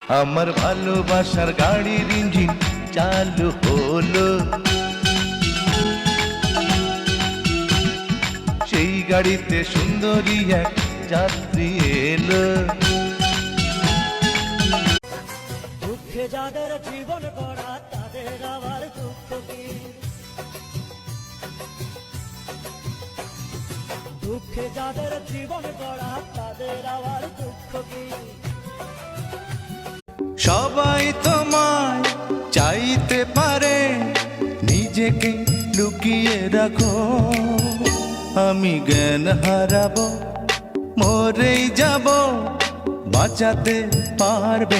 আমার ভালোবাসার গাড়ির ইঞ্জিন চালু হলো, সেই গাড়িতে সুন্দরী এক যাত্রী এলো। দুঃখে যাদের জীবন গড়া তাদের আবার দুঃখ কি, দুঃখে যাদের জীবন গড়া তাদের আবার দুঃখ কি। সবাই তোমায় চাইতে পারে, নিজেকে লুকিয়ে রাখো, আমি জ্ঞান হারাবো, মরেই যাব, বাঁচাতে পারবে।